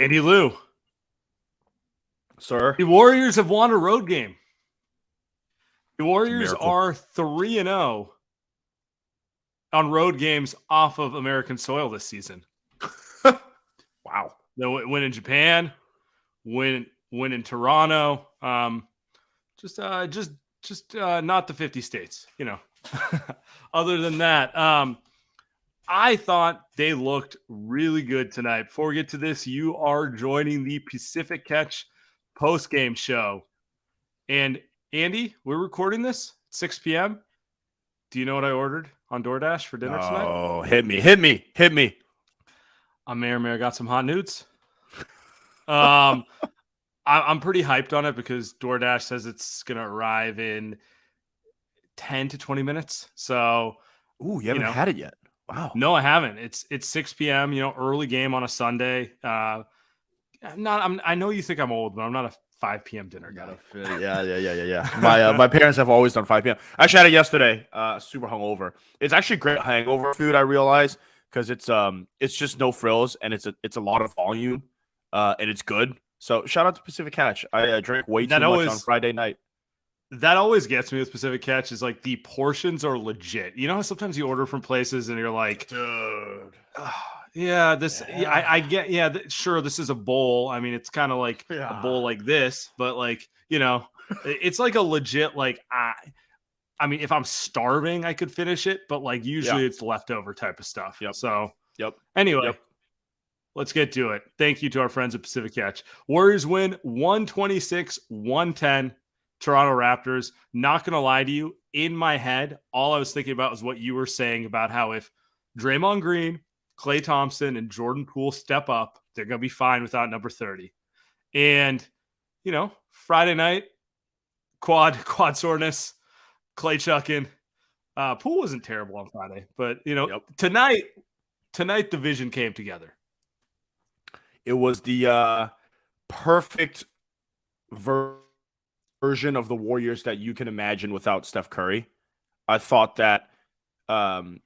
Andy Lou. Sir. The Warriors have won a road game. The Warriors are 3-0 on road games off of American soil this season. Wow. They win in Japan, win in Toronto. Just not the 50 states, Other than that, I thought they looked really good tonight. Before we get to this, you are joining the Pacific Catch post-game show. And Andy, we're recording this at 6 p.m. Do you know what I ordered on DoorDash for dinner tonight? Oh, hit me. I got some hot nudes. I'm pretty hyped on it because DoorDash says it's going to arrive in 10 to 20 minutes. So, you haven't had it yet. Wow. No, I haven't. It's 6 p.m., early game on a Sunday. I know you think I'm old, but I'm not a 5 p.m. dinner guy. Yeah. My parents have always done 5 p.m. I actually had it yesterday, super hungover. It's actually great hangover food, I realize, because it's just no frills and it's a lot of volume, and it's good. So shout out to Pacific Catch. I drank way too much on Friday night. That always gets me with Pacific Catch is like the portions are legit. You know how sometimes you order from places and you're like, dude, I get, sure, this is a bowl. I mean, it's kind of like a bowl like this, but like, it's like a legit, like, I mean, if I'm starving, I could finish it, but like usually it's leftover type of stuff. Yep. So, anyway, let's get to it. Thank you to our friends at Pacific Catch. Warriors win 126-110. Toronto Raptors. Not going to lie to you, in my head, all I was thinking about was what you were saying about how if Draymond Green, Klay Thompson, and Jordan Poole step up, they're going to be fine without number 30. And, Friday night, quad soreness, Klay chucking. Poole wasn't terrible on Friday, but, tonight the vision came together. It was the perfect version of the Warriors that you can imagine without Steph Curry. I thought that Jordan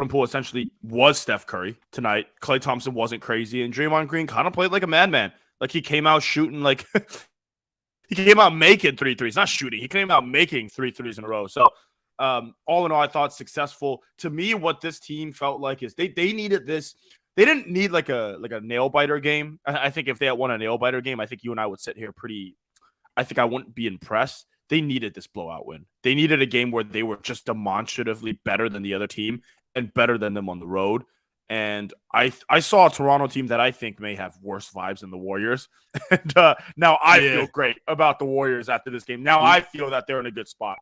Poole essentially was Steph Curry tonight. Klay Thompson wasn't crazy, and Draymond Green kind of played like a madman. Like he came out shooting like he came out making 3 threes, not shooting. He came out making 3 threes in a row. So all in all, I thought successful. To me, what this team felt like is they needed this. They didn't need like a nail biter game. I think if they had won a nail biter game, I think you and I would sit here I think I wouldn't be impressed. They needed this blowout win. They needed a game where they were just demonstratively better than the other team and better than them on the road. And I saw a Toronto team that I think may have worse vibes than the Warriors. And now I feel great about the Warriors after this game. Now I feel that they're in a good spot.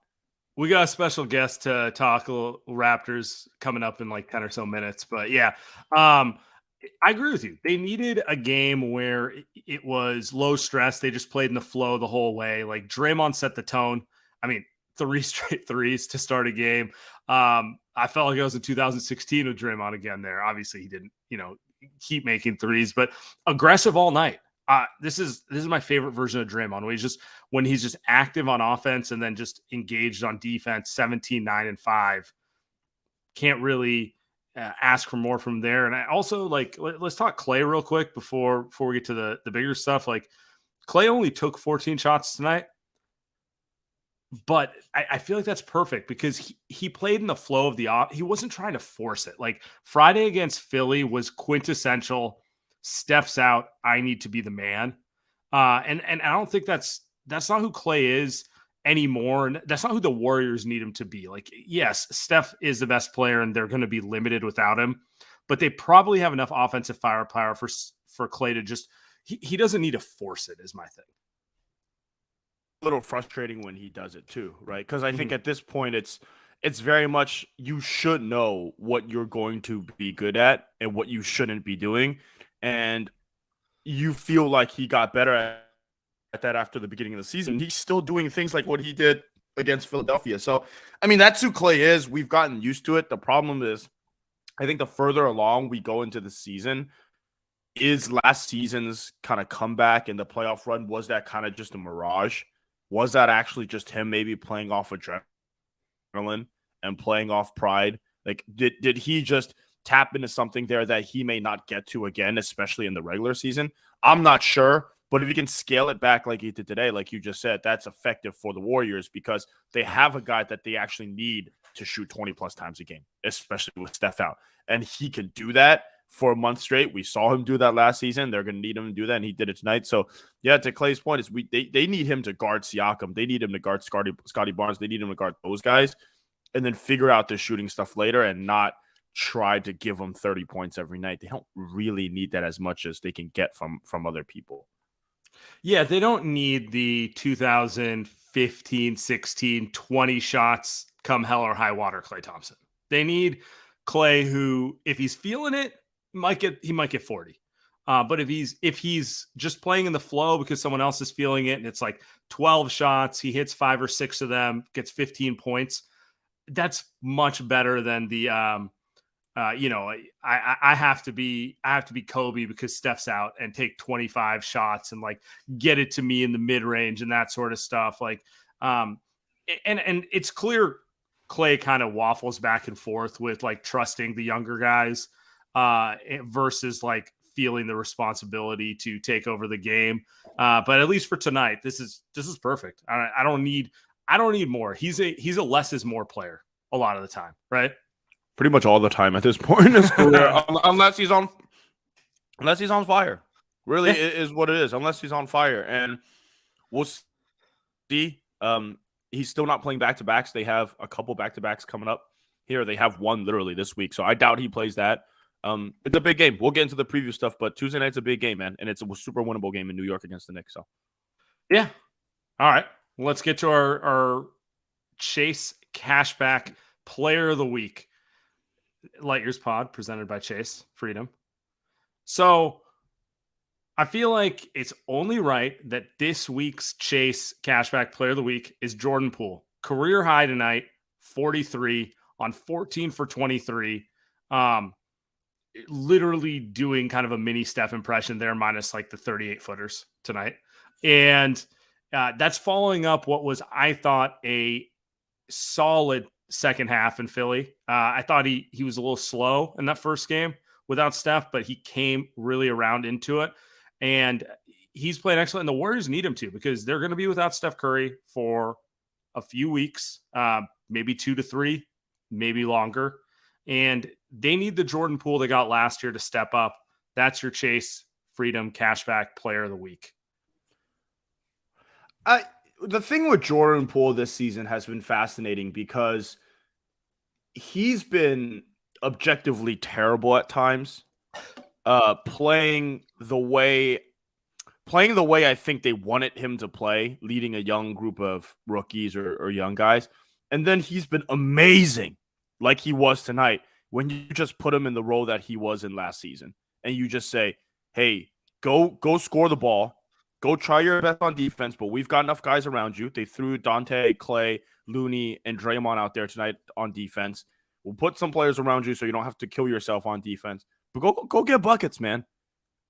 We got a special guest to talk a little Raptors coming up in like 10 or so minutes. But I agree with you. They needed a game where it was low stress. They just played in the flow the whole way. Like Draymond set the tone. I mean, 3 straight threes to start a game. I felt like it was in 2016 with Draymond again there. Obviously he didn't, keep making threes, but aggressive all night. This is my favorite version of Draymond when he's just active on offense and then just engaged on defense, 17, 9, and 5. Can't really ask for more from there. And I also let's talk Klay real quick before we get to the bigger stuff. Like Klay only took 14 shots tonight, but I feel like that's perfect because he played in the flow of he wasn't trying to force it. Like Friday against Philly was quintessential. Steph's out. I need to be the man. And I don't think that's not who Klay is anymore. And that's not who the Warriors need him to be. Like, yes, Steph is the best player and they're going to be limited without him, but they probably have enough offensive firepower for Klay to just, he doesn't need to force it is my thing. A little frustrating when he does it too, right? Because I think at this point it's very much you should know what you're going to be good at and what you shouldn't be doing. And you feel like he got better at that after the beginning of the season. He's still doing things like what he did against Philadelphia. So, I mean, that's who Klay is. We've gotten used to it. The problem is, I think the further along we go into the season, is last season's kind of comeback and the playoff run, was that kind of just a mirage? Was that actually just him maybe playing off adrenaline and playing off pride? Like, did he just tap into something there that he may not get to again, especially in the regular season. I'm not sure, but if you can scale it back like he did today, like you just said, that's effective for the Warriors because they have a guy that they actually need to shoot 20 plus times a game, especially with Steph out. And he can do that for a month straight. We saw him do that last season. They're going to need him to do that, and he did it tonight. So, yeah, to Clay's point, is they need him to guard Siakam. They need him to guard Scotty Barnes. They need him to guard those guys, and then figure out the shooting stuff later and not try to give them 30 points every night. They don't really need that as much as they can get from other people. Yeah, they don't need the 2015, 16, 20 shots come hell or high water Klay Thompson. They need Klay who, if he's feeling it, he might get 40. But if he's just playing in the flow because someone else is feeling it and it's like 12 shots, he hits 5 or 6 of them, gets 15 points. That's much better than the I have to be Kobe because Steph's out and take 25 shots and like get it to me in the mid range and that sort of stuff. Like, and it's clear Klay kind of waffles back and forth with like trusting the younger guys versus like feeling the responsibility to take over the game. But at least for tonight, this is perfect. I don't need more. He's a less is more player a lot of the time, right? Pretty much all the time at this point in his career, unless he's on fire. Really, it is what it is. Unless he's on fire, and we'll see. He's still not playing back-to-backs. They have a couple back-to-backs coming up here. They have one literally this week, so I doubt he plays that. It's a big game. We'll get into the preview stuff, but Tuesday night's a big game, man, and it's a super winnable game in New York against the Knicks. So, yeah. All right, let's get to our Chase Cashback Player of the Week. Light Years Pod presented by Chase Freedom. So I feel like it's only right that this week's Chase Cashback Player of the Week is Jordan Poole. Career high tonight, 43 on 14 for 23. Literally doing kind of a mini Steph impression there, minus like the 38 footers tonight. And that's following up what was, I thought, a solid second half in Philly. I thought he was a little slow in that first game without Steph, but he came really around into it. And he's playing excellent. And the Warriors need him to, because they're going to be without Steph Curry for a few weeks, maybe 2 to 3, maybe longer. And they need the Jordan Poole they got last year to step up. That's your Chase Freedom Cashback Player of the Week. The thing with Jordan Poole this season has been fascinating because he's been objectively terrible at times, playing the way I think they wanted him to play, leading a young group of rookies or young guys. And then he's been amazing, like he was tonight, when you just put him in the role that he was in last season. And you just say, hey, go score the ball. Go try your best on defense, but we've got enough guys around you. They threw Dante, Klay, Looney, and Draymond out there tonight on defense. We'll put some players around you so you don't have to kill yourself on defense. But go get buckets, man.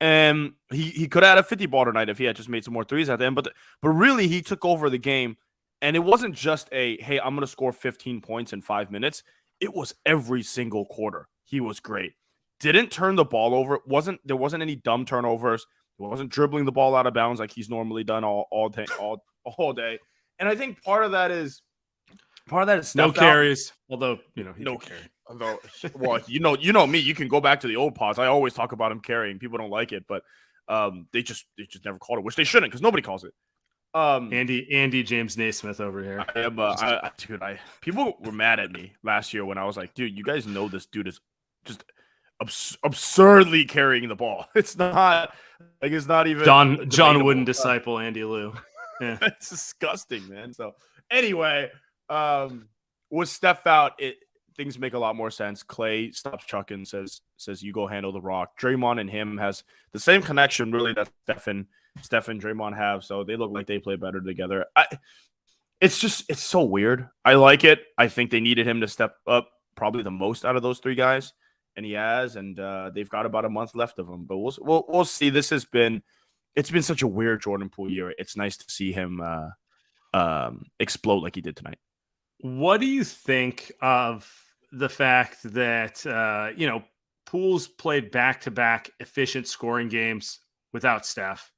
And he could have had a 50 ball tonight if he had just made some more threes at the end. But really, he took over the game. And it wasn't just hey, I'm going to score 15 points in 5 minutes. It was every single quarter. He was great. Didn't turn the ball over. There wasn't any dumb turnovers. He wasn't dribbling the ball out of bounds like he's normally done all day. And I think part of that is no carries. Although, he no carry. Although, well, you know me. You can go back to the old pods. I always talk about him carrying. People don't like it, but they just never called it, which they shouldn't, because nobody calls it. Andy James Naismith over here. People were mad at me last year when I was like, dude, you guys know this dude is just absurdly carrying the ball. It's not even John wouldn't disciple Andy Liu. Yeah. It's disgusting, man. So anyway, with Steph out, things make a lot more sense. Klay stops chucking, says you go handle the rock. Draymond and him has the same connection really that Steph and Draymond have, so they look like they play better together. It's so weird. I like it. I think they needed him to step up probably the most out of those three guys. And he has, and they've got about a month left of him. But we'll see. It's been such a weird Jordan Poole year. It's nice to see him explode like he did tonight. What do you think of the fact that Poole's played back-to-back efficient scoring games without Steph.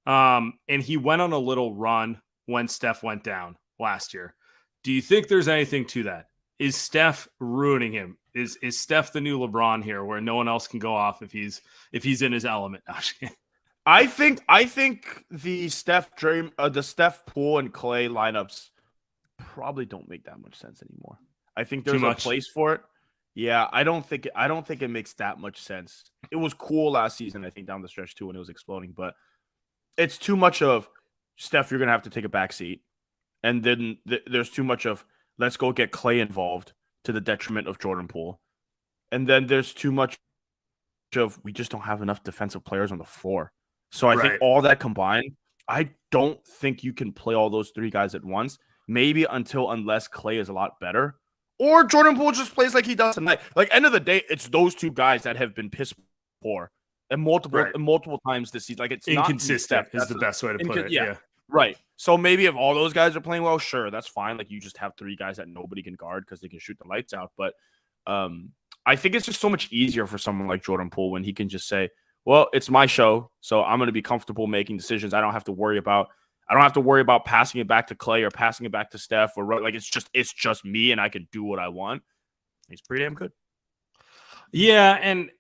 And he went on a little run when Steph went down last year. Do you think there's anything to that? Is Steph ruining him? Is Steph the new LeBron here, where no one else can go off if he's in his element? I think the Steph Poole and Clay lineups probably don't make that much sense anymore. I think there's a place for it. Yeah, I don't think it makes that much sense. It was cool last season, I think, down the stretch too when it was exploding, but it's too much of Steph, you're gonna have to take a back seat, and then there's too much of let's go get Clay involved to the detriment of Jordan Poole, and then there's too much of we just don't have enough defensive players on the floor. So I think all that combined, I don't think you can play all those three guys at once. Maybe unless Clay is a lot better, or Jordan Poole just plays like he does tonight. Like end of the day, it's those two guys that have been piss poor and multiple times this season. Like it's inconsistent is the best way to put it. Yeah. Right. So maybe if all those guys are playing well, sure, that's fine. Like you just have three guys that nobody can guard because they can shoot the lights out. But I think it's just so much easier for someone like Jordan Poole when he can just say, well, it's my show, so I'm going to be comfortable making decisions. I don't have to worry about passing it back to Clay or passing it back to Steph or like it's just me and I can do what I want. He's pretty damn good. Yeah, and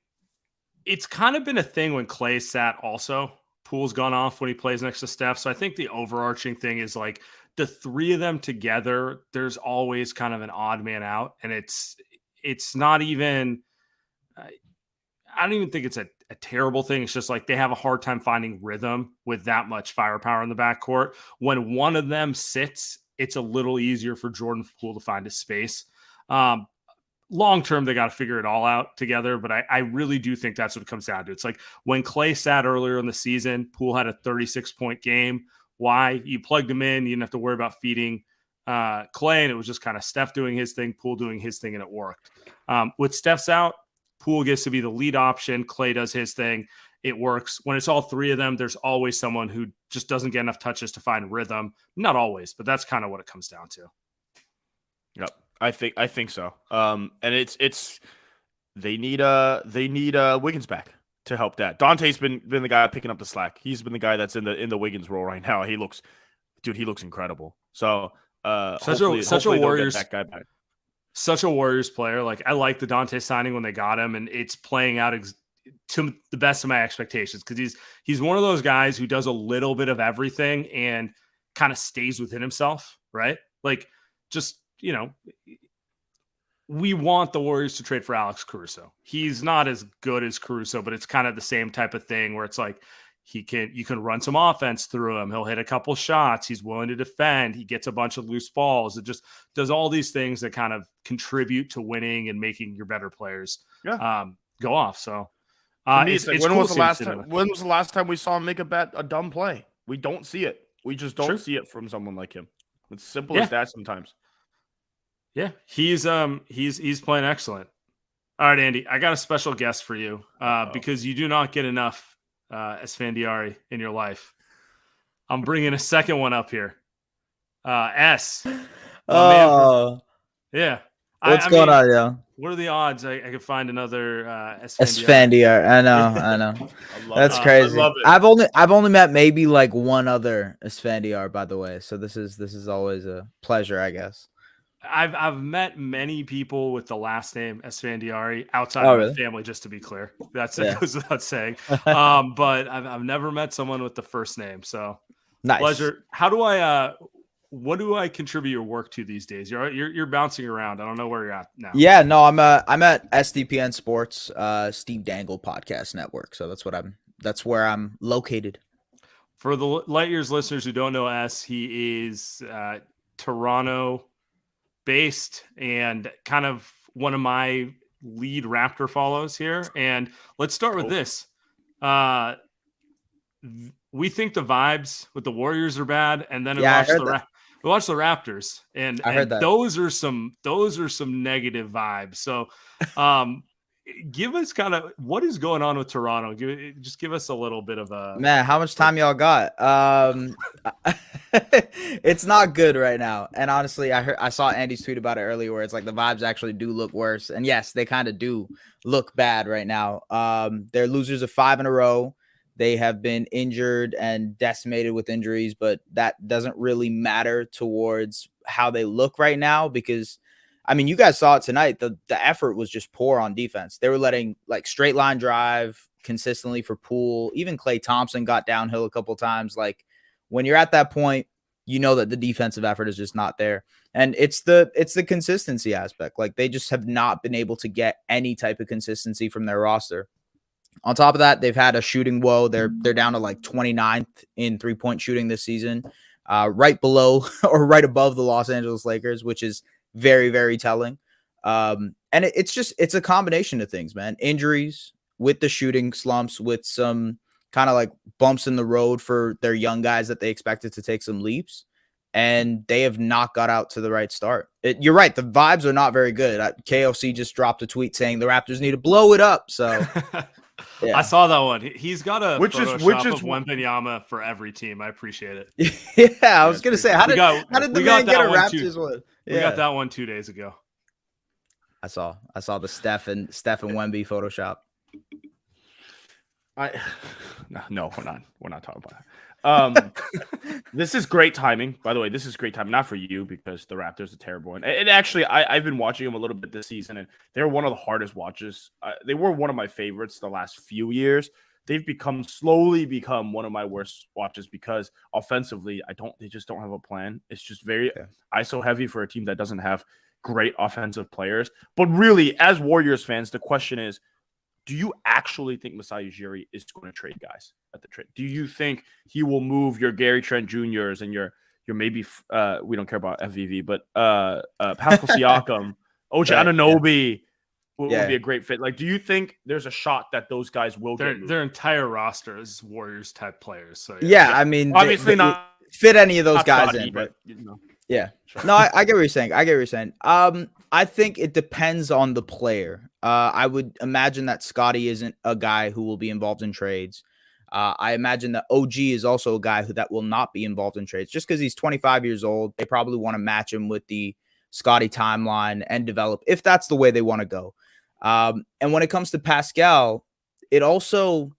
it's kind of been a thing when Clay sat also. Poole's gone off when he plays next to Steph. So I think the overarching thing is like the three of them together, there's always kind of an odd man out. And it's not even I don't even think it's a terrible thing. It's just like they have a hard time finding rhythm with that much firepower in the backcourt. When one of them sits, it's a little easier for Jordan Poole to find his space. Long term, they got to figure it all out together. But I really do think that's what it comes down to. It's like when Clay sat earlier in the season, Poole had a 36-point game. Why? You plugged him in. You didn't have to worry about feeding Clay. And it was just kind of Steph doing his thing, Poole doing his thing, and it worked. With Steph's out, Poole gets to be the lead option. Clay does his thing. It works. When it's all three of them, there's always someone who just doesn't get enough touches to find rhythm. Not always, but that's kind of what it comes down to. Yep. I think so. And it's they need Wiggins back to help that. Dante's been the guy picking up the slack. He's been the guy that's in the Wiggins role right now. He looks incredible. So such a Warriors that guy back. Such a Warriors player. Like I like the Dante signing when they got him, and it's playing out to the best of my expectations because he's one of those guys who does a little bit of everything and kind of stays within himself, right? Like just we want the Warriors to trade for Alex Caruso. He's not as good as Caruso, but it's kind of the same type of thing where it's like you can run some offense through him. He'll hit a couple shots. He's willing to defend. He gets a bunch of loose balls. It just does all these things that kind of contribute to winning and making your better players go off. So when was the last time we saw him make a dumb play? We don't see it. We just don't see it from someone like him. It's simple as that sometimes. Yeah, he's playing excellent. All right, Andy, I got a special guest for you because you do not get enough Esfandiari in your life. I'm bringing a second one up here. S. Yeah. What's going on, yo? What are the odds I could find another Esfandiari? I know. That's crazy. I love it. I've only met maybe like one other Esfandiari, by the way. So this is always a pleasure, I guess. I've met many people with the last name Esfandiari outside of my family, just to be clear. That goes without saying. But I've never met someone with the first name. So nice. Pleasure. What do I contribute your work to these days? You're bouncing around. I don't know where you're at now. Yeah, no, I'm at SDPN Sports, Steve Dangle Podcast Network. So that's where I'm located. For the Light Years listeners who don't know S, he is Toronto based and kind of one of my lead Raptor follows here. And let's start with this. We think the vibes with the Warriors are bad, and then we watch the Raptors, and those are some negative vibes. So, give us kind of what is going on with Toronto. Give us a little bit of a man. How much time y'all got? It's not good right now. And honestly, I saw Andy's tweet about it earlier where it's like the vibes actually do look worse. And yes, they kind of do look bad right now. They're losers of 5 in a row. They have been injured and decimated with injuries, but that doesn't really matter towards how they look right now because I mean, you guys saw it tonight. The effort was just poor on defense. They were letting like straight line drive consistently for Poole. Even Klay Thompson got downhill a couple times. Like when you're at that point, you know that the defensive effort is just not there. And it's the consistency aspect. Like they just have not been able to get any type of consistency from their roster. On top of that, they've had a shooting woe. They're down to like 29th in 3-point shooting this season, right below or right above the Los Angeles Lakers, which is very, very telling. And it's a combination of things, man. Injuries with the shooting slumps, with some kind of like bumps in the road for their young guys that they expected to take some leaps. And they have not got out to the right start. You're right. The vibes are not very good. KOC just dropped a tweet saying the Raptors need to blow it up. So yeah. I saw that one. He's got a which is of Wembanyama for every team. I appreciate it. Yeah, I was gonna say, how did the man get a Raptors one? We got that one 2 days ago. I saw the Steph and Wemby Photoshop. No, we're not talking about that. This is great timing, by the way. This is great timing, not for you because the Raptors are terrible. And actually, I've been watching them a little bit this season, and they're one of the hardest watches. They were one of my favorites the last few years. They've slowly become one of my worst watches because offensively, they just don't have a plan. It's just very ISO heavy for a team that doesn't have great offensive players. But really, as Warriors fans, the question is, do you actually think Masai Ujiri is going to trade guys at the trade? Do you think he will move your Gary Trent Jr.'s and your maybe we don't care about FVV, but Pascal Siakam, OG Anunoby would be a great fit. Like, do you think there's a shot that those guys will get moved? Their entire roster is Warriors type players. So I mean, obviously not fit any of those guys Scotty, in, but you know. Yeah. No, I get what you're saying. I think it depends on the player. I would imagine that Scotty isn't a guy who will be involved in trades. I imagine that OG is also a guy that will not be involved in trades just because he's 25 years old. They probably want to match him with the Scotty timeline and develop if that's the way they want to go. And when it comes to Pascal, it also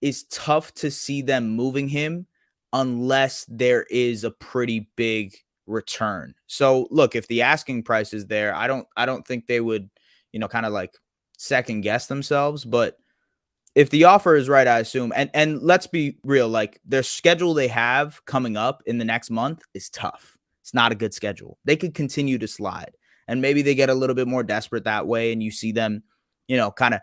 is tough to see them moving him unless there is a pretty big return. So look, if the asking price is there, I don't think they would, kind of like second guess themselves. But if the offer is right, I assume, and let's be real, like their schedule they have coming up in the next month is tough. It's not a good schedule. They could continue to slide, and maybe they get a little bit more desperate that way, and you see them, kind of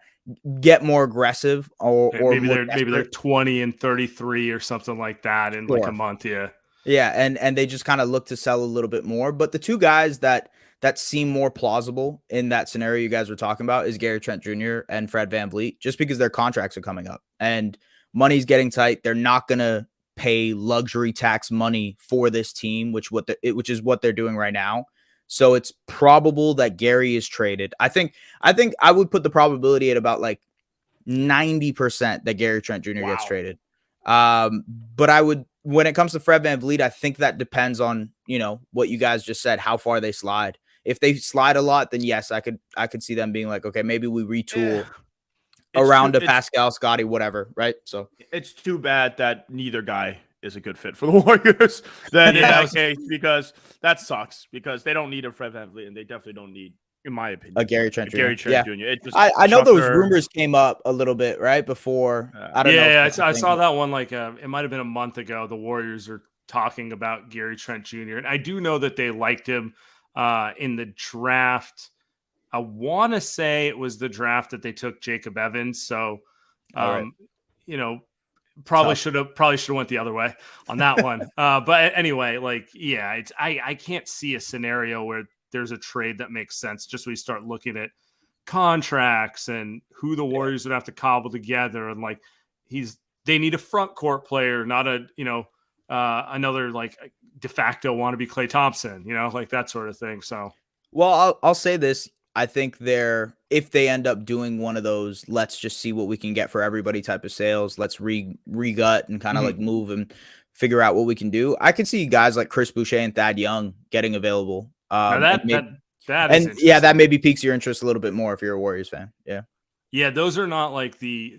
get more aggressive or maybe they're 20 and 33 or something like that in like a month. Yeah, and they just kind of look to sell a little bit more. But the two guys that seem more plausible in that scenario you guys were talking about is Gary Trent Jr. and Fred VanVleet, just because their contracts are coming up and money's getting tight. They're not going to pay luxury tax money for this team, which is what they're doing right now. So it's probable that Gary is traded. I think I would put the probability at about like 90% that Gary Trent Jr. gets traded. But I would, when it comes to Fred VanVleet, I think that depends on, what you guys just said, how far they slide. If they slide a lot, then yes, I could see them being like, okay, maybe we retool around a Pascal, Scotty, whatever, right? So it's too bad that neither guy is a good fit for the Warriors then in that case, because that sucks, because they don't need a Fred VanVleet and they definitely don't need, in my opinion, a Gary Trent Jr. Jr. I know those rumors came up a little bit right before. I don't know. Yeah, I saw that one like it might have been a month ago. The Warriors are talking about Gary Trent Jr. and I do know that they liked him in the draft. I want to say it was the draft that they took Jacob Evans. So, probably should have went the other way on that one. But anyway, like, yeah, I can't see a scenario where there's a trade that makes sense. Just when you start looking at contracts and who the Warriors would have to cobble together, and like they need a front court player, not a another like de facto wannabe Klay Thompson, like that sort of thing. So, well, I'll say this. I think if they end up doing one of those, let's just see what we can get for everybody type of sales. Let's re-gut and kind of like move and figure out what we can do. I could see guys like Chris Boucher and Thad Young getting available. Now And that is interesting. yeah, that maybe piques your interest a little bit more if you're a Warriors fan. Yeah. Yeah, those are not like the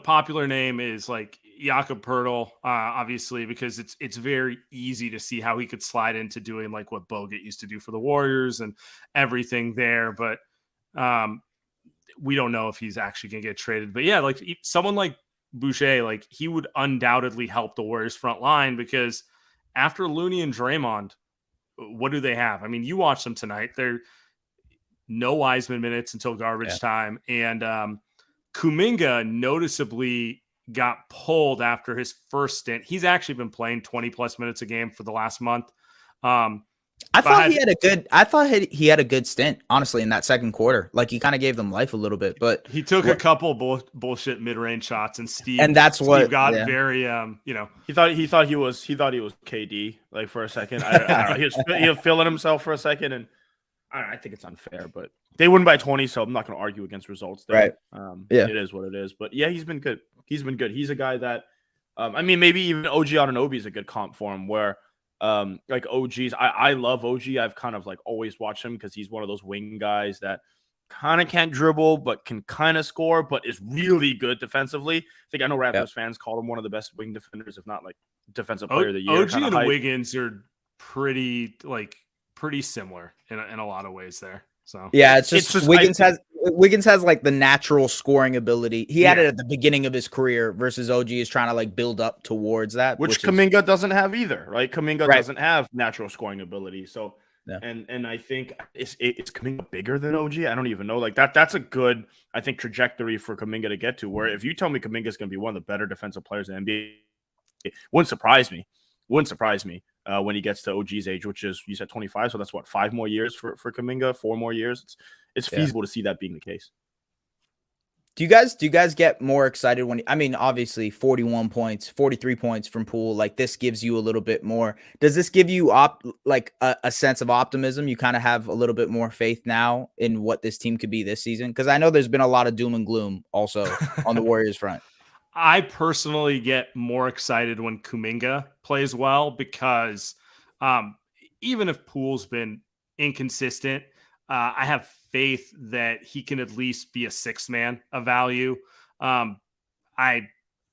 popular name is like Jakob Poeltl, obviously, because it's very easy to see how he could slide into doing like what Bogut used to do for the Warriors and everything there. But we don't know if he's actually going to get traded. But yeah, like someone like Boucher, like he would undoubtedly help the Warriors front line because after Looney and Draymond, what do they have? I mean, you watch them tonight. They're no Wiseman minutes until garbage time. And Kuminga noticeably got pulled after his first stint. He's actually been playing 20 plus minutes a game for the last month. I thought he had a good stint, honestly, in that second quarter. Like he kind of gave them life a little bit, but he took a couple bullshit mid-range shots, and Steve got very he thought he was KD like for a second. I don't know. He was feeling himself for a second, and I think it's unfair, but they win by 20, so I'm not going to argue against results there. Right. It is what it is. But yeah, he's been good. He's a guy that I mean, maybe even OG Anunoby is a good comp for him where like OG's I love OG. I've kind of like always watched him because he's one of those wing guys that kind of can't dribble but can kind of score but is really good defensively. I think I know Raptors fans call him one of the best wing defenders, if not like defensive player of the year. OG and Wiggins are pretty similar in a lot of ways there. So yeah, it's just Wiggins has like the natural scoring ability. He had it at the beginning of his career versus OG is trying to like build up towards that, which Kuminga doesn't have either, right? Kuminga doesn't have natural scoring ability. So and I think it's Kuminga bigger than OG. I don't even know. Like that's a good, I think, trajectory for Kuminga to get to. Where if you tell me Kuminga is going to be one of the better defensive players in the NBA, it wouldn't surprise me. When he gets to OG's age, which is, you said 25, so that's what, 5 more years for Kuminga, 4 more years. It's feasible to see that being the case. Do you guys get more excited when, I mean, obviously 41 points, 43 points from Poole, like this gives you a little bit more. Does this give you a sense of optimism? You kind of have a little bit more faith now in what this team could be this season? Because I know there's been a lot of doom and gloom also on the Warriors front. I personally get more excited when Kuminga plays well because even if Poole's been inconsistent, I have faith that he can at least be a sixth man of value. I'm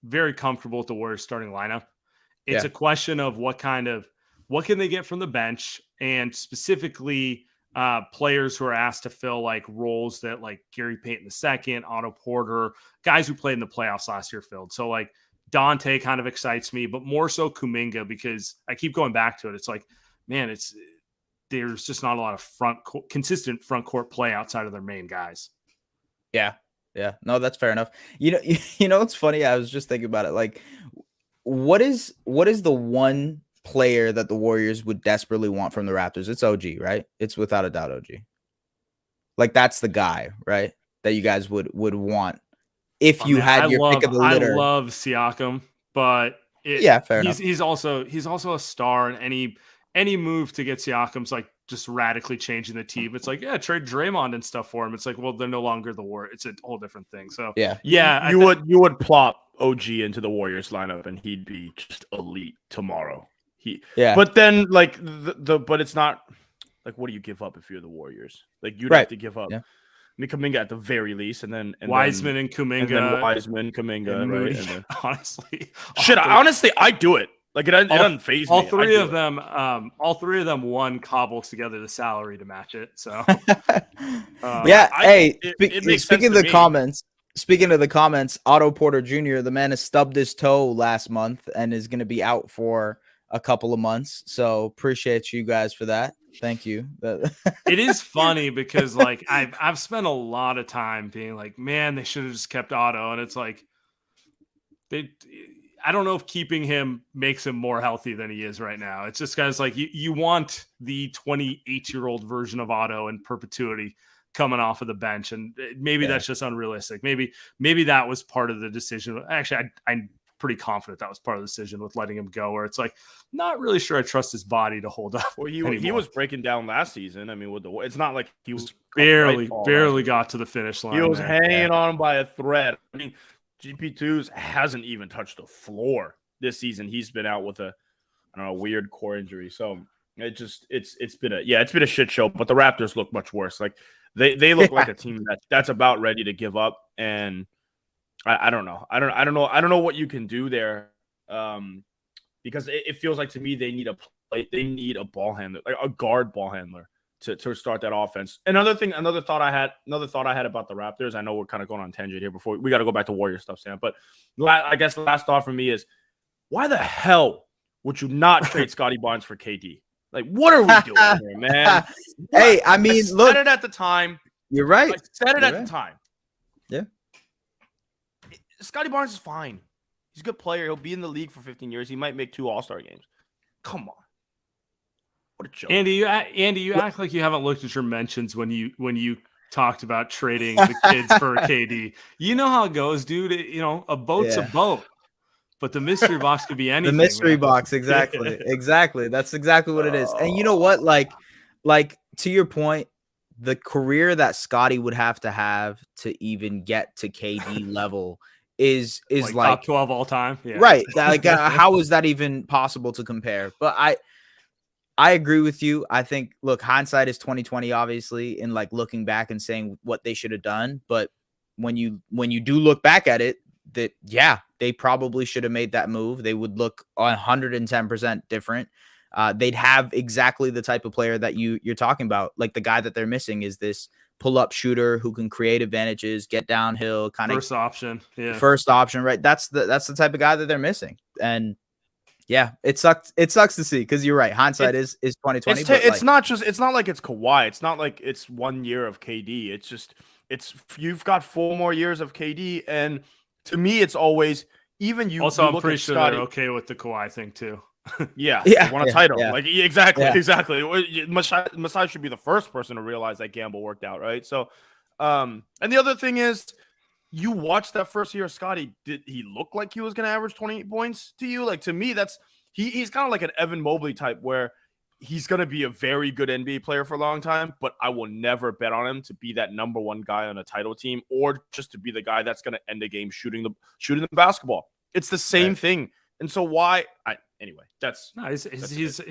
very comfortable with the Warriors starting lineup. It's a question of what can they get from the bench, and specifically players who are asked to fill like roles that like Gary Payton II, Otto Porter, guys who played in the playoffs last year filled. So like Dante kind of excites me, but more so Kuminga, because I keep going back to it. It's like, man, there's just not a lot of consistent front court play outside of their main guys. Yeah. No, that's fair enough. You know, it's funny. I was just thinking about it. Like, what is the one player that the Warriors would desperately want from the Raptors? It's OG, right? It's without a doubt OG. Like that's the guy, right? That you guys would want if you had your pick of the litter. I love Siakam, but fair enough. He's also a star, and any move to get Siakam's like just radically changing the team. It's like, trade Draymond and stuff for him. It's like, well, they're no longer the Warriors. It's a whole different thing. So you would plop OG into the Warriors lineup and he'd be just elite tomorrow. But then like but it's not like, what do you give up if you're the Warriors? Like you'd have to give up. Yeah. Kuminga at the very least, and then Wiseman and Kuminga, right? And then, honestly, I do it. Like it doesn't faze me. All three of them won cobble together the salary to match it. So speaking of the comments, Otto Porter Jr., the man has stubbed his toe last month and is going to be out for a couple of months. So appreciate you guys for that. Thank you. It is funny because like I've spent a lot of time being like, man, they should have just kept Otto, and it's like I don't know if keeping him makes him more healthy than he is right now. It's just guys like you want the 28-year-old version of Otto in perpetuity coming off of the bench, and maybe that's just unrealistic. Maybe that was part of the decision. Actually, I'm pretty confident that was part of the decision with letting him go, where it's like, not really sure I trust his body to hold up. Well, he was breaking down last season. I mean, it's not like he was barely got to the finish line. He was hanging on by a thread. I mean, GP2s hasn't even touched the floor this season he's been out with a weird core injury. So it's been a shit show. But the Raptors look much worse. Like they look like a team that's about ready to give up. And I don't know. I don't know what you can do there. Because it feels like to me they need a ball handler, like a guard ball handler to start that offense. Another thought I had about the Raptors. I know we're kind of going on tangent here before we got to go back to Warrior stuff, Sam. But I guess the last thought for me is, why the hell would you not trade Scotty Barnes for KD? Like, what are we doing here, man? Hey, I mean, I look, said it at the time. You're right. I said it at the time. Yeah. Scotty Barnes is fine. He's a good player. He'll be in the league for 15 years. He might make 2 All-Star games. Come on. What a joke. Andy, you act like you haven't looked at your mentions when you talked about trading the kids for KD. You know how it goes, dude. A boat's a boat. But the mystery box could be anything. The mystery box, exactly. Exactly. That's exactly what it is. And you know what? Like to your point, the career that Scotty would have to even get to KD level is like top 12 all time. Yeah. Right. Like how is that even possible to compare? But I agree with you. I think, look, hindsight is 2020, obviously, in like looking back and saying what they should have done. But when you do look back at it, that they probably should have made that move. They would look 110% different. They'd have exactly the type of player that you're talking about. Like the guy that they're missing is this pull-up shooter who can create advantages, get downhill, kind of first option. Yeah. First option, right? That's the type of guy that they're missing. And yeah, it sucks. It sucks to see because you're right. Hindsight is 2020. It's not like it's Kawhi. It's not like it's 1 year of KD. It's just you've got 4 more years of KD, and to me, it's always even you. Also, I'm pretty sure they're okay with the Kawhi thing too. Yeah, won a title. Yeah. Like exactly. Masai should be the first person to realize that gamble worked out, right? So, and the other thing is, you watched that first year of Scotty. Did he look like he was going to average 28 points to you? Like to me, that's he's kind of like an Evan Mobley type, where he's going to be a very good NBA player for a long time, but I will never bet on him to be that number 1 guy on a title team, or just to be the guy that's going to end a game shooting the basketball. It's the same thing. And so why? Anyway, that's his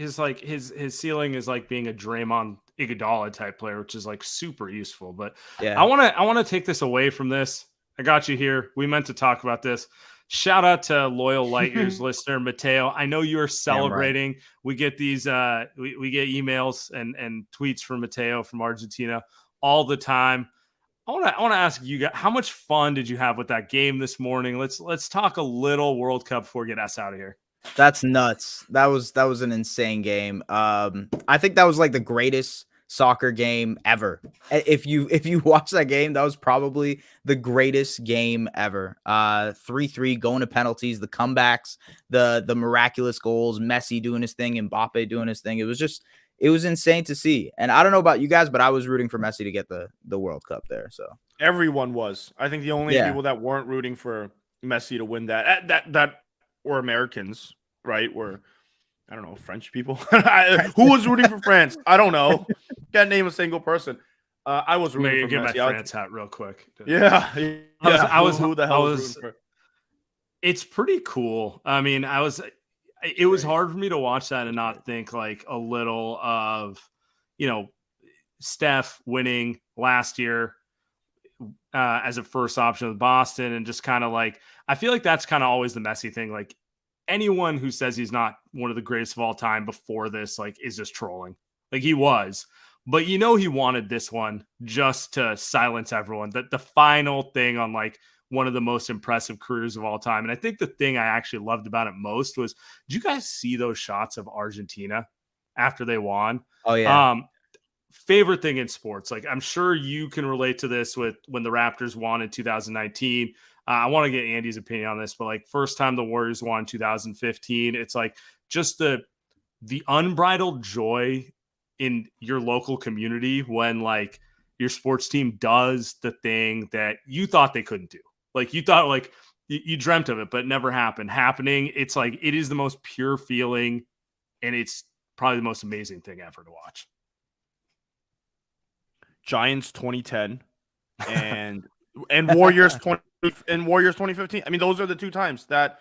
ceiling is like being a Draymond Iguodala type player, which is like super useful. But I want to take this away from this. I got you here. We meant to talk about this. Shout out to loyal Light Years listener Mateo. I know you are celebrating. Right. We get these we get emails and tweets from Mateo from Argentina all the time. I want to ask you guys, how much fun did you have with that game this morning? Let's talk a little World Cup before we get us out of here. That's nuts. That was an insane game. I think that was like the greatest soccer game ever. If you watch that game, that was probably the greatest game ever. 3-3 going to penalties, the comebacks, the miraculous goals, Messi doing his thing, Mbappe doing his thing. It was insane to see. And I don't know about you guys, but I was rooting for Messi to get the World Cup there. So everyone was. I think the only people that weren't rooting for Messi to win that were Americans, right? Were, I don't know, French people. Who was rooting for France? I don't know. Can't name a single person. I was rooting for Messi. Get my France hat real quick. Yeah. I was who the hell was rooting for? It's pretty cool. I mean, it was hard for me to watch that and not think like a little of, Steph winning last year as a first option with Boston, and just kind of like, I feel like that's kind of always the Messi thing. Like anyone who says he's not one of the greatest of all time before this, like, is just trolling. Like he was, but he wanted this one just to silence everyone. That the final thing on like one of the most impressive careers of all time. And I think the thing I actually loved about it most was, did you guys see those shots of Argentina after they won? Oh yeah. Favorite thing in sports. Like, I'm sure you can relate to this with when the Raptors won in 2019. I want to get Andy's opinion on this, but like first time the Warriors won in 2015, it's like just the unbridled joy in your local community when like your sports team does the thing that you thought they couldn't do. Like you thought, like you dreamt of it, but it never happening. It's like, it is the most pure feeling, and it's probably the most amazing thing ever to watch. Giants 2010 and Warriors 2015. I mean, those are the 2 times that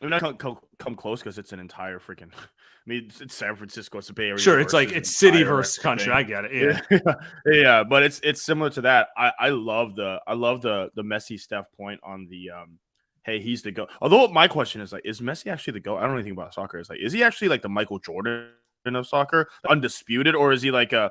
I mean, not come close because it's an entire freaking. I mean, it's San Francisco. It's the Bay Area. Sure, it's like versus it's city entire versus country. I everything. get it. Yeah. Yeah, but it's similar to that. I love the Messi Steph point on the hey, he's the GOAT. Although my question is like, is Messi actually the GOAT? I don't know anything about soccer. It's like, is he actually like the Michael Jordan of soccer, undisputed, or is he like a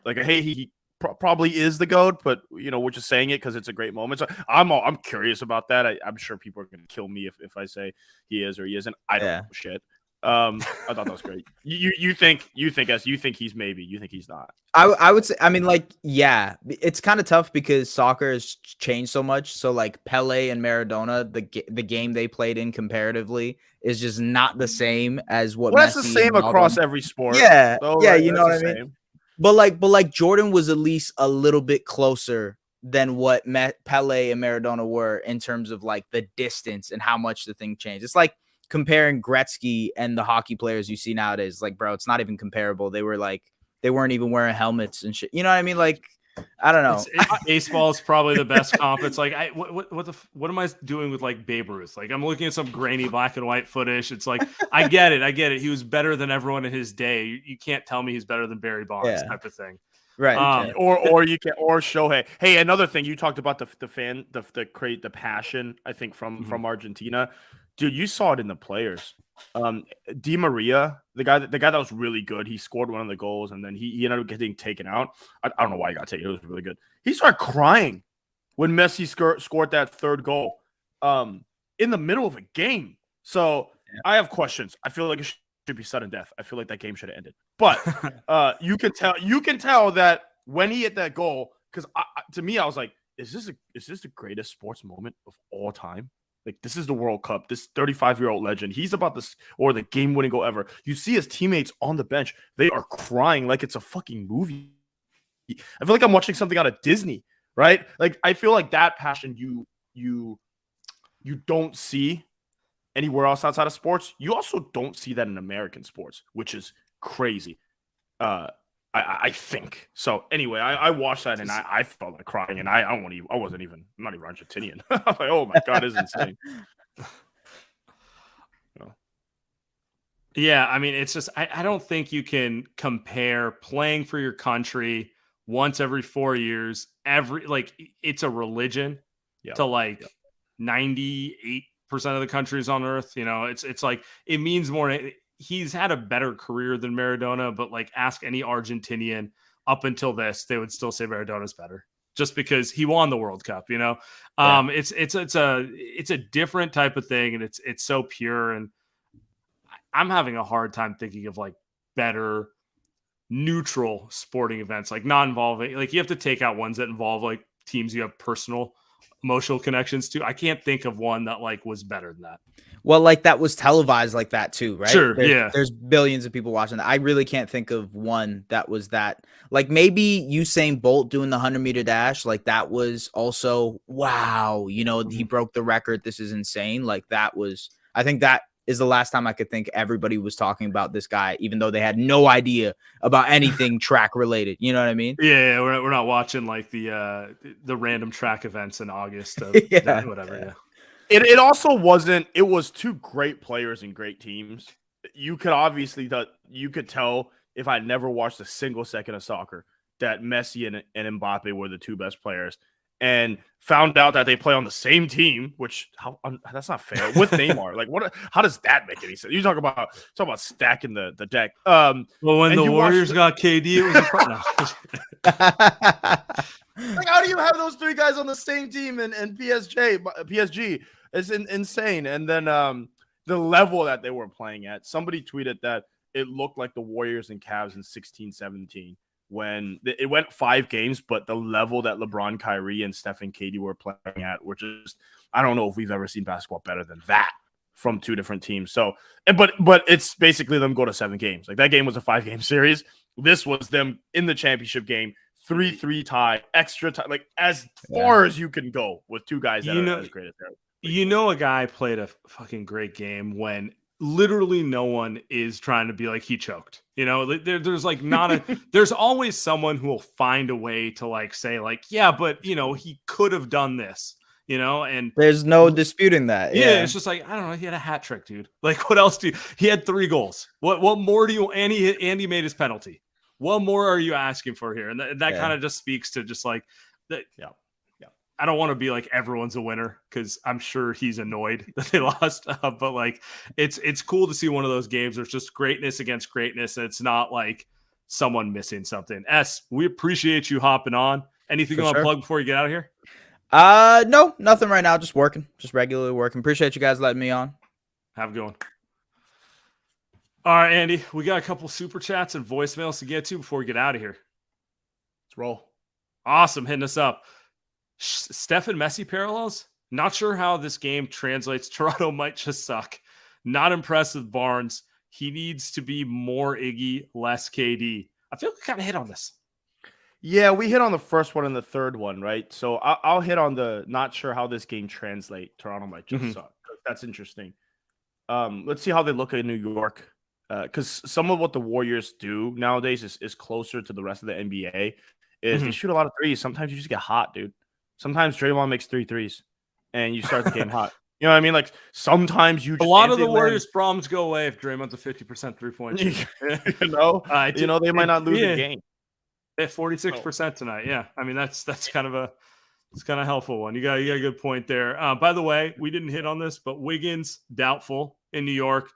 hey, he probably is the GOAT, but you know, we're just saying it because it's a great moment. So I'm curious about that. I'm sure people are gonna kill me if I say he is or he isn't. I don't know shit. I thought that was great. You think he's maybe, you think he's not. I would say, I mean, like, yeah, it's kind of tough because soccer has changed so much. So like Pele and Maradona, the game they played in comparatively is just not the same as what Well, that's Messi the same across every sport. Yeah, though, yeah, right? you know what I mean. Same. But like Jordan was at least a little bit closer than what Pele and Maradona were in terms of like the distance and how much the thing changed. It's like comparing Gretzky and the hockey players you see nowadays. Like, bro, it's not even comparable. They weren't even wearing helmets and shit. You know what I mean? Like, I don't know. Baseball is probably the best comp. It's like, what am I doing with like Babe Ruth? Like, I'm looking at some grainy black and white footage. It's like, I get it. He was better than everyone in his day. You can't tell me he's better than Barry Bonds, type of thing. Right. Or you can, or Shohei. Hey, another thing, you talked about the passion, I think from Argentina. Dude, you saw it in the players. Di Maria, the guy that was really good, he scored one of the goals and then he ended up getting taken out. I don't know why he got taken. It was really good. He started crying when Messi scored that third goal in the middle of a game. So I have questions. I feel like it should be sudden death. I feel like that game should have ended. But you can tell that when he hit that goal, because to me, I was like, is this the greatest sports moment of all time? Like, this is the World Cup. This 35-year-old legend, he's about this, or the game-winning goal ever. You see his teammates on the bench. They are crying like it's a fucking movie. I feel like I'm watching something out of Disney, right? Like, I feel like that passion you don't see anywhere else outside of sports. You also don't see that in American sports, which is crazy. I think so. Anyway, I watched that and I felt like crying, and I'm not even Argentinian. I was like, oh my god, this is insane. Yeah, I mean, it's just I don't think you can compare playing for your country once every 4 years, it's a religion to 98% of the countries on earth. You know, it's like it means more. He's had a better career than Maradona, but like ask any Argentinian up until this, they would still say Maradona's better just because he won the World Cup, you know? It's a different type of thing, and it's so pure. And I'm having a hard time thinking of like better neutral sporting events, like not involving, like you have to take out ones that involve like teams you have personal emotional connections to. I can't think of one that like was better than that. Well, like that was televised like that too, right? Sure, there's billions of people watching that. I really can't think of one that was that. Like maybe Usain Bolt doing the 100-meter dash, like that was also wow. You know, he broke the record. This is insane. Like that was. I think that is the last time I could think everybody was talking about this guy, even though they had no idea about anything track related. You know what I mean? Yeah, we're not watching like the random track events in August of whatever. Yeah. It also wasn't. It was two great players and great teams. You could obviously tell if I never watched a single second of soccer that Messi and Mbappe were the two best players, and found out that they play on the same team. Which that's not fair with Neymar. Like what? How does that make any sense? You talk about stacking the deck. Well, when the Warriors got KD, it was a front. Like, how do you have those three guys on the same team and PSG? It's insane. And then the level that they were playing at, somebody tweeted that it looked like the Warriors and Cavs in 16-17 when it went 5 games, but the level that LeBron, Kyrie, and Steph and KD were playing at were just, I don't know if we've ever seen basketball better than that from two different teams. So, but it's basically them go to 7 games. Like that game was a 5-game series. This was them in the championship game. 3-3 tie, extra time, like as far as you can go with two guys that are as great as they're. You know, a guy played a fucking great game when literally no one is trying to be like he choked. You know, there's like there's always someone who will find a way to like say like, yeah, but you know, he could have done this. and There's no disputing that. yeah, it's just like, I don't know. He had a hat trick, dude. Like, what else he had 3 goals. What more do you, Andy made his penalty. What more are you asking for here? And that kind of just speaks to just like that. Yeah. I don't want to be like everyone's a winner because I'm sure he's annoyed that they lost. But like, it's cool to see one of those games. There's just greatness against greatness. And it's not like someone missing something. We appreciate you hopping on. Anything you want to plug before you get out of here? No, nothing right now. Just working, just regularly working. Appreciate you guys letting me on. Have a good one. All right, Andy, we got a couple super chats and voicemails to get to before we get out of here. Let's roll. Awesome, hitting us up. Steph and Messi parallels. Not sure how this game translates. Toronto might just suck. Not impressed with Barnes. He needs to be more Iggy, less KD. I feel like we kind of hit on this. Yeah, we hit on the first one and the third one, right? So I'll hit on the not sure how this game translates. Toronto might just suck. That's interesting. Let's see how they look in New York. Because some of what the Warriors do nowadays is closer to the rest of the NBA. They shoot a lot of threes. Sometimes you just get hot, dude. Sometimes Draymond makes 3 threes, and you start the game hot. You know what I mean? Like sometimes you just a lot of the Warriors' problems go away if Draymond's a 50% 3-point shooter. They might not lose the game. At 46% tonight. Yeah, I mean that's kind of a helpful one. You got a good point there. By the way, we didn't hit on this, but Wiggins doubtful in New York.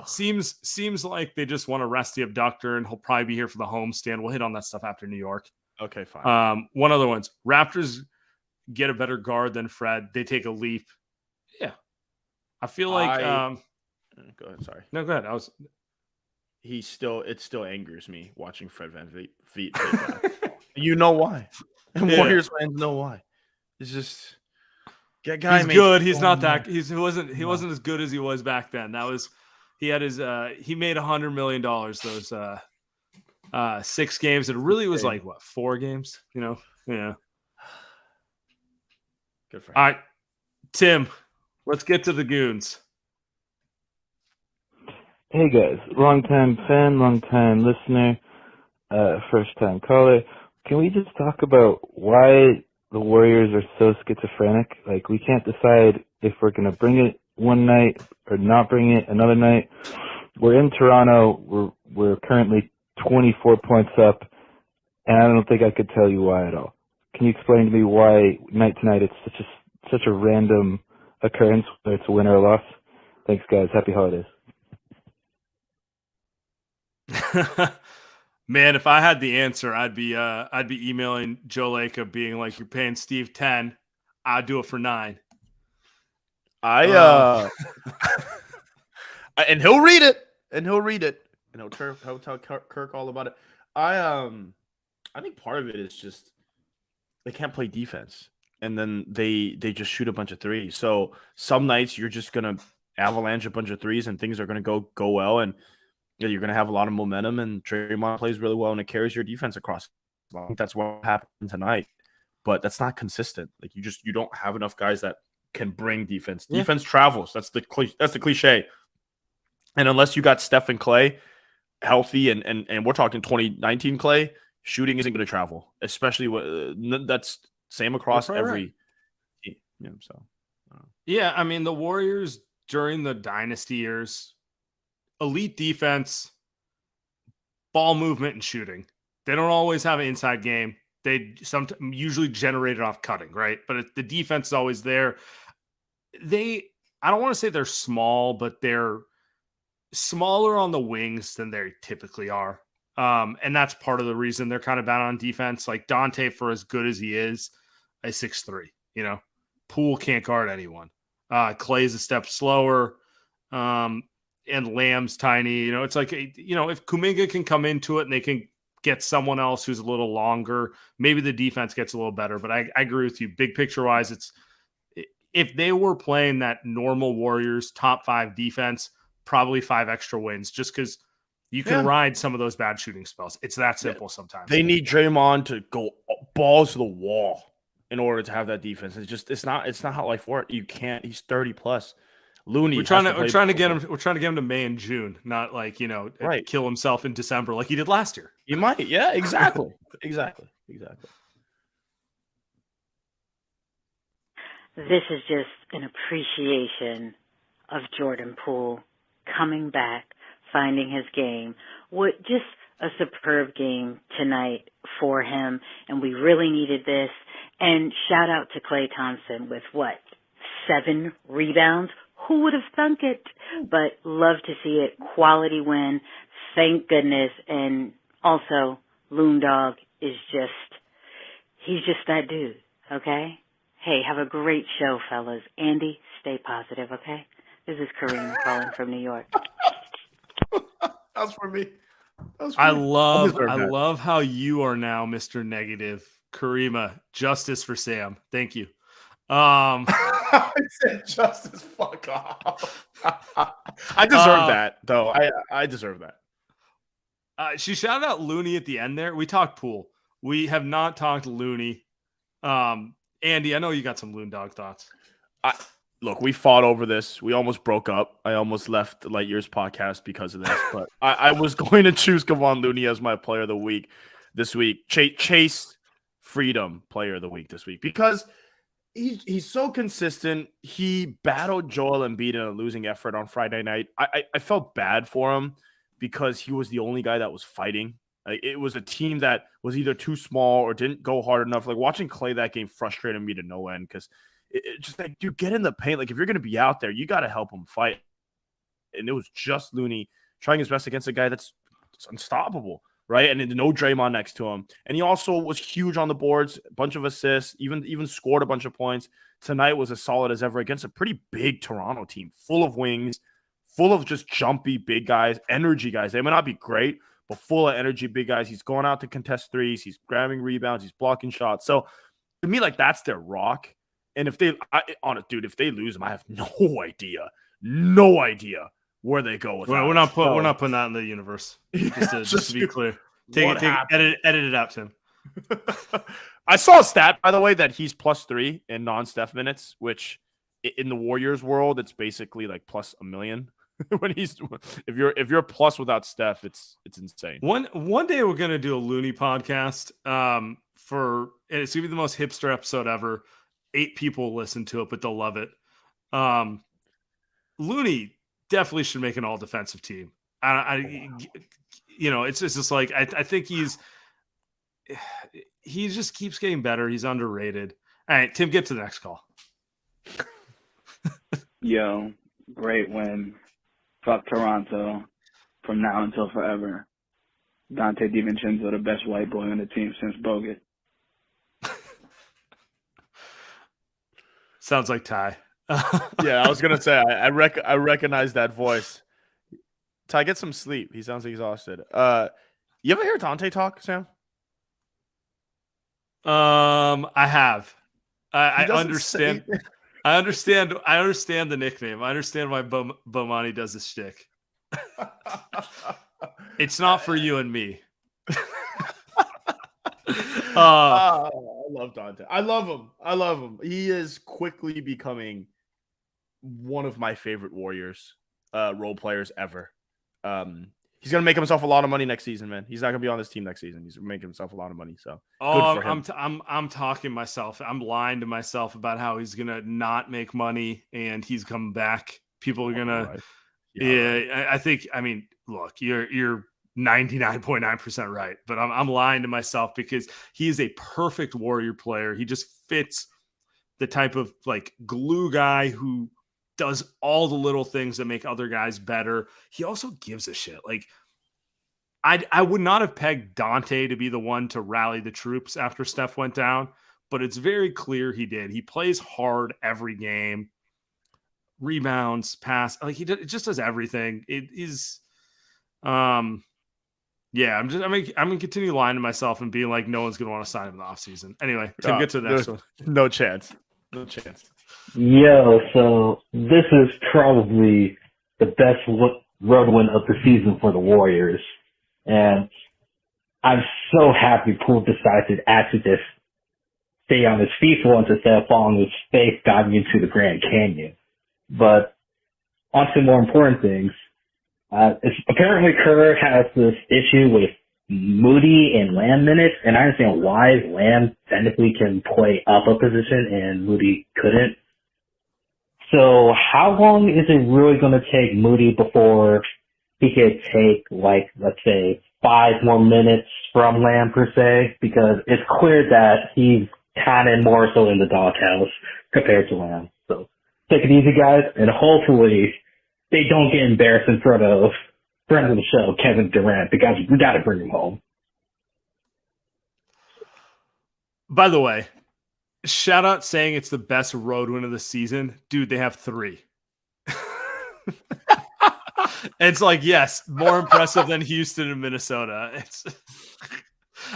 Seems like they just want to rest the abductor, and he'll probably be here for the homestand. We'll hit on that stuff after New York. Okay, fine. One other one's Raptors get a better guard than Fred. They take a leap. Yeah, I feel like. Go ahead. Sorry. No, go ahead. It still angers me watching Fred VanVleet. You know why? And Warriors fans know why. It's just guy. He's good. He's not that. He wasn't as good as he was back then. He made $100 million those 6 games. It really was like 4 games. Yeah. Good for him. All right, Tim, let's get to the goons. Hey guys, long-time fan, long-time listener, first-time caller. Can we just talk about why the Warriors are so schizophrenic? Like, we can't decide if we're going to bring it one night or not bring it another night. We're in Toronto. We're currently 24 points up, and I don't think I could tell you why at all. Can you explain to me why night to night it's such a random occurrence, whether it's a win or a loss? Thanks, guys. Happy holidays. Man, if I had the answer, I'd be emailing Joe Lacob being like, "You're paying Steve 10, I'd do it for 9." And he'll read it, and he'll tell Kirk all about it. I think part of it is just they can't play defense, and then they just shoot a bunch of threes. So some nights you're just gonna avalanche a bunch of threes, and things are gonna go well, and you're gonna have a lot of momentum. And Draymond plays really well, and it carries your defense across. I think that's what happened tonight, but that's not consistent. Like you don't have enough guys that can bring defense. Yeah. Defense travels. That's the cliche. And unless you got Steph and Clay healthy, and we're talking 2019 Clay, shooting isn't going to travel, especially that's same across every team. Yeah, I mean the Warriors during the dynasty years, elite defense, ball movement, and shooting. They don't always have an inside game. They usually generate it off cutting, right? But the defense is always there. I don't want to say they're small, but they're smaller on the wings than they typically are. And that's part of the reason they're kind of bad on defense. Like Dante, for as good as he is 6'3", Poole can't guard anyone. Clay's a step slower. And Lamb's tiny. It's like, if Kuminga can come into it and they can get someone else who's a little longer, maybe the defense gets a little better. But I agree with you. Big picture wise, if they were playing that normal Warriors top 5 defense, probably 5 extra wins, just because you can ride some of those bad shooting spells. It's that simple sometimes. They need Draymond to go balls to the wall in order to have that defense. It's not how life works. You can't. He's 30 plus. Looney. We're trying to get him to May and June, not like kill himself in December like he did last year. You might, yeah, exactly. this is just an appreciation of Jordan Poole coming back, finding his game. What just a superb game tonight for him, and we really needed this. And shout out to Klay Thompson with 7 rebounds? Who would have thunk it? But love to see it. Quality win. Thank goodness. And also, Loon Dog is he's just that dude, okay? Hey, have a great show, fellas. Andy, stay positive, okay? This is Kareem calling from New York. That's for me. I love how you are now Mr. Negative. Karima, justice for Sam. Thank you. I said justice. Fuck off. I deserve that, though. I deserve that. She shouted out Looney at the end there. We talked Poole. We have not talked Looney. Andy, I know you got some Loon Dog thoughts. Look, we fought over this. We almost broke up. I almost left Light Years podcast because of this. But I was going to choose Kevon Looney as my player of the week this week. Chase Freedom player of the week this week because he's so consistent. He battled Joel Embiid in a losing effort on Friday night. I felt bad for him because he was the only guy that was fighting. Like, it was a team that was either too small or didn't go hard enough. Like, watching Klay that game frustrated me to no end because it just like, dude, get in the paint. Like, if you're going to be out there, you got to help him fight. And it was just Looney trying his best against a guy that's unstoppable, right? And no Draymond next to him. And he also was huge on the boards, a bunch of assists, even scored a bunch of points. Tonight was as solid as ever against a pretty big Toronto team, full of wings, full of just jumpy big guys, energy guys. They may not be great, but full of energy big guys. He's going out to contest threes. He's grabbing rebounds. He's blocking shots. So to me, like, that's their rock. And if they lose them, I have no idea where they go with that. We're not putting that in the universe. Just to be clear, edit it out, Tim. I saw a stat, by the way, that he's +3 in non-Steph minutes, which in the Warriors world, it's basically like plus a million. if you're plus without Steph, it's insane. One day we're gonna do a Looney podcast. And it's gonna be the most hipster episode ever. 8 people listen to it, but they'll love it. Looney definitely should make an all defensive team. It's just like I think he just keeps getting better. He's underrated. All right, Tim, get to the next call. Yo, great win. Fuck Toronto from now until forever. Dante DiVincenzo, the best white boy on the team since Bogut. Sounds like Ty. Yeah, I was gonna say I recognize that voice. Ty, get some sleep. He sounds exhausted. You ever hear Dante talk, Sam? I have. I understand. I understand the nickname. I understand why Bomani does this shtick. It's not for you and me. I love Dante. I love him. He is quickly becoming one of my favorite Warriors role players ever. He's gonna make himself a lot of money next season, man. He's not gonna be on this team next season. He's making himself a lot of money. So good for him. I'm talking myself. I'm lying to myself about how he's gonna not make money and he's coming back. People are gonna. Right. Yeah, I think. I mean, look, you're 99.9% right, but I'm lying to myself because he is a perfect Warrior player. He just fits the type of like glue guy who does all the little things that make other guys better. He also gives a shit. Like I would not have pegged Dante to be the one to rally the troops after Steph went down, but it's very clear he did. He plays hard every game, rebounds, pass. Like it just does everything. It is, yeah, I'm gonna continue lying to myself and being like, no one's gonna want to sign him in the offseason. Anyway, Tim, get to the next one. No chance. Yo, so this is probably the best road win of the season for the Warriors. And I'm so happy Poole decided to actually just stay on his feet for once instead of falling his face diving into the Grand Canyon. But on to more important things. Apparently Kerr has this issue with Moody and Lamb minutes, and I understand why Lamb technically can play up a position and Moody couldn't. So how long is it really going to take Moody before he could take, like, let's say, 5 more minutes from Lamb per se? Because it's clear that he's kind of more so in the doghouse compared to Lamb. So take it easy, guys, and hopefully they don't get embarrassed in front of friend of the show, Kevin Durant, because we got to bring him home. By the way, shout out saying it's the best road win of the season. Dude, they have 3. It's like, yes, more impressive than Houston and Minnesota. It's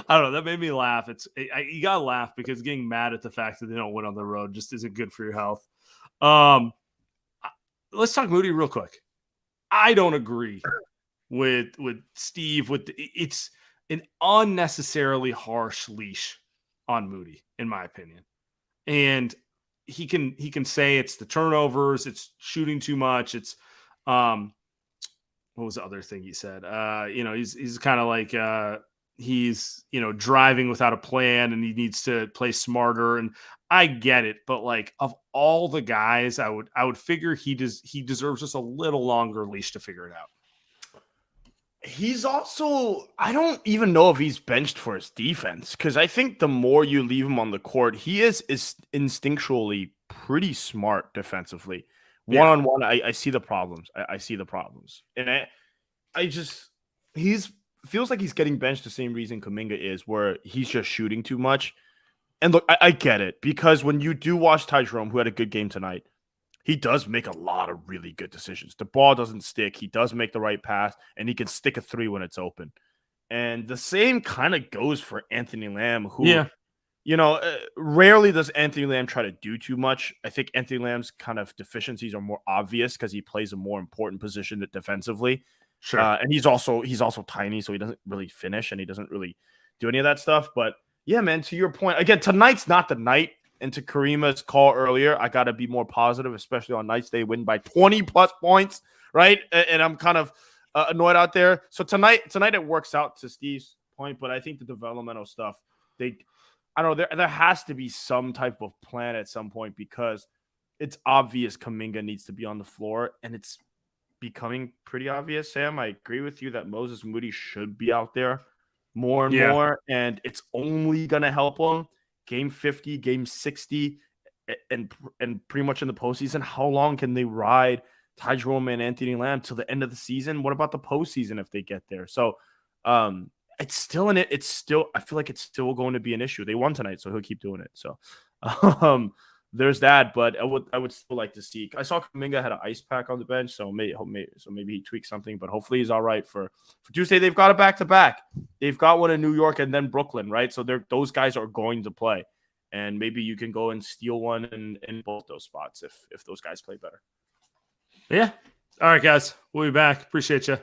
I don't know. That made me laugh. You gotta laugh because getting mad at the fact that they don't win on the road just isn't good for your health. Let's talk Moody real quick. I don't agree with Steve. It's an unnecessarily harsh leash on Moody, in my opinion. And he can say it's the turnovers, it's shooting too much, it's what was the other thing he said? He's kind of like he's driving without a plan and he needs to play smarter. And I get it, but like of all the guys, I would figure he deserves just a little longer leash to figure it out. He's also, I don't even know if he's benched for his defense, because I think the more you leave him on the court, he is instinctually pretty smart defensively. One-on-one, I see the problems. I see the problems. And feels like he's getting benched the same reason Kuminga is, where he's just shooting too much. And look, I get it, because when you do watch Ty Jerome, who had a good game tonight, he does make a lot of really good decisions. The ball doesn't stick. He does make the right pass, and he can stick a 3 when it's open. And the same kind of goes for Anthony Lamb, who, rarely does Anthony Lamb try to do too much. I think Anthony Lamb's kind of deficiencies are more obvious because he plays a more important position defensively. Sure. And he's also tiny, so he doesn't really finish, and he doesn't really do any of that stuff. But yeah, man, to your point, again, tonight's not the night. And to Karima's call earlier, I got to be more positive, especially on nights they win by 20-plus points, right? And I'm kind of annoyed out there. So tonight it works out to Steve's point, but I think the developmental stuff, I don't know, there has to be some type of plan at some point, because it's obvious Kuminga needs to be on the floor, and it's becoming pretty obvious, Sam. I agree with you that Moses Moody should be out there more and more, and it's only going to help him. Game 50, game 60, and pretty much in the postseason. How long can they ride Ty Jerome and Anthony Lamb till the end of the season? What about the postseason if they get there? So it's still in it. I feel like it's still going to be an issue. They won tonight, so he'll keep doing it. So there's that. But I would still like to see. I saw Kuminga had an ice pack on the bench, so maybe he tweaked something. But hopefully he's all right for Tuesday. They've got a back-to-back. They've got one in New York and then Brooklyn, right? So those guys are going to play, and maybe you can go and steal one in both those spots if those guys play better. Yeah. All right, guys. We'll be back. Appreciate you.